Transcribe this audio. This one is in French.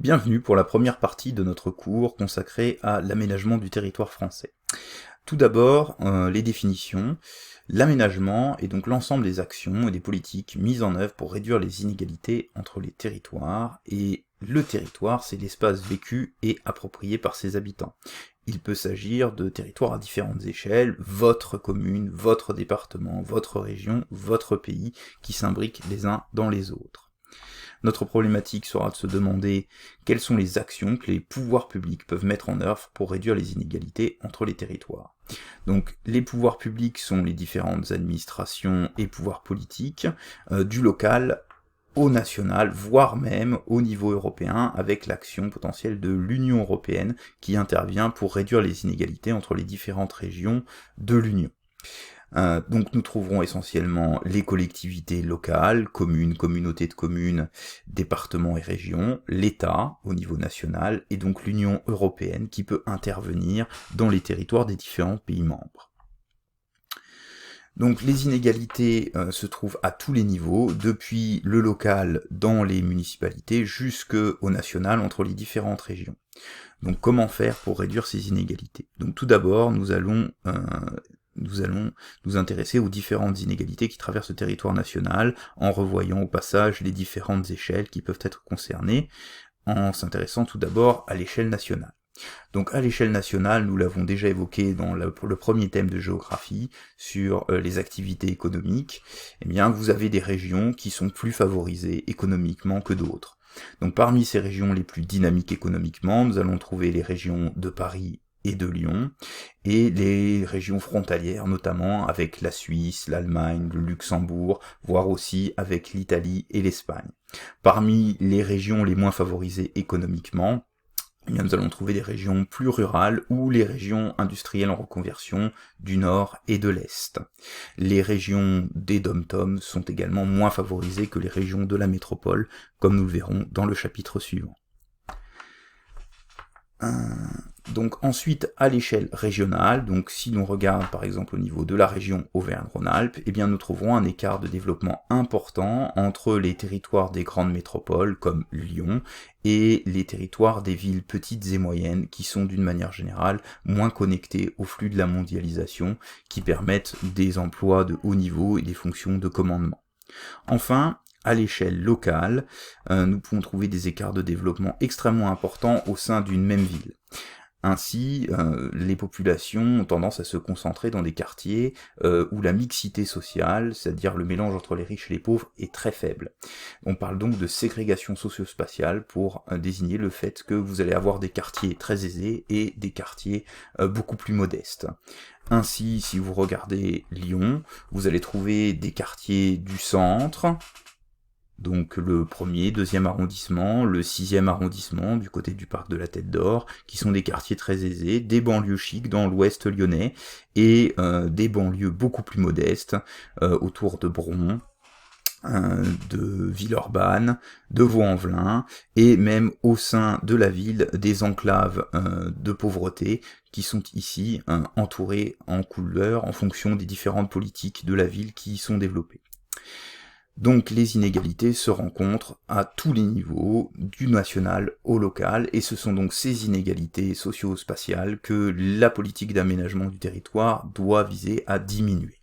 Bienvenue pour la première partie de notre cours consacré à l'aménagement du territoire français. Tout d'abord, les définitions. L'aménagement est donc l'ensemble des actions et des politiques mises en œuvre pour réduire les inégalités entre les territoires, et le territoire, c'est l'espace vécu et approprié par ses habitants. Il peut s'agir de territoires à différentes échelles, votre commune, votre département, votre région, votre pays, qui s'imbriquent les uns dans les autres. Notre problématique sera de se demander quelles sont les actions que les pouvoirs publics peuvent mettre en œuvre pour réduire les inégalités entre les territoires. Donc les pouvoirs publics sont les différentes administrations et pouvoirs politiques, du local au national, voire même au niveau européen, avec l'action potentielle de l'Union européenne qui intervient pour réduire les inégalités entre les différentes régions de l'Union. Donc nous trouverons essentiellement les collectivités locales, communes, communautés de communes, départements et régions, l'État au niveau national, et donc l'Union européenne qui peut intervenir dans les territoires des différents pays membres. Donc les inégalités se trouvent à tous les niveaux, depuis le local dans les municipalités jusqu'au national entre les différentes régions. Donc comment faire pour réduire ces inégalités? Donc tout d'abord, nous allons nous intéresser aux différentes inégalités qui traversent le territoire national, en revoyant au passage les différentes échelles qui peuvent être concernées, en s'intéressant tout d'abord à l'échelle nationale. Donc à l'échelle nationale, nous l'avons déjà évoqué dans le premier thème de géographie, sur les activités économiques, eh bien vous avez des régions qui sont plus favorisées économiquement que d'autres. Donc parmi ces régions les plus dynamiques économiquement, nous allons trouver les régions de Paris et de Lyon, et les régions frontalières, notamment avec la Suisse, l'Allemagne, le Luxembourg, voire aussi avec l'Italie et l'Espagne. Parmi les régions les moins favorisées économiquement, eh bien, nous allons trouver des régions plus rurales ou les régions industrielles en reconversion du nord et de l'est. Les régions des DOM-TOM sont également moins favorisées que les régions de la métropole, comme nous le verrons dans le chapitre suivant. Donc ensuite à l'échelle régionale, donc si l'on regarde par exemple au niveau de la région Auvergne-Rhône-Alpes, eh bien nous trouverons un écart de développement important entre les territoires des grandes métropoles comme Lyon et les territoires des villes petites et moyennes qui sont d'une manière générale moins connectés au flux de la mondialisation, qui permettent des emplois de haut niveau et des fonctions de commandement. Enfin, à l'échelle locale, nous pouvons trouver des écarts de développement extrêmement importants au sein d'une même ville. Ainsi, les populations ont tendance à se concentrer dans des quartiers où la mixité sociale, c'est-à-dire le mélange entre les riches et les pauvres, est très faible. On parle donc de ségrégation socio-spatiale pour désigner le fait que vous allez avoir des quartiers très aisés et des quartiers beaucoup plus modestes. Ainsi, si vous regardez Lyon, vous allez trouver des quartiers du centre, donc le 1er, 2e arrondissement, le 6e arrondissement du côté du parc de la Tête d'Or, qui sont des quartiers très aisés, des banlieues chics dans l'ouest lyonnais, et des banlieues beaucoup plus modestes, autour de Bron, de Villeurbanne, de Vaux-en-Velin, et même au sein de la ville, des enclaves de pauvreté, qui sont ici entourées en couleur en fonction des différentes politiques de la ville qui y sont développées. Donc les inégalités se rencontrent à tous les niveaux, du national au local, et ce sont donc ces inégalités socio-spatiales que la politique d'aménagement du territoire doit viser à diminuer.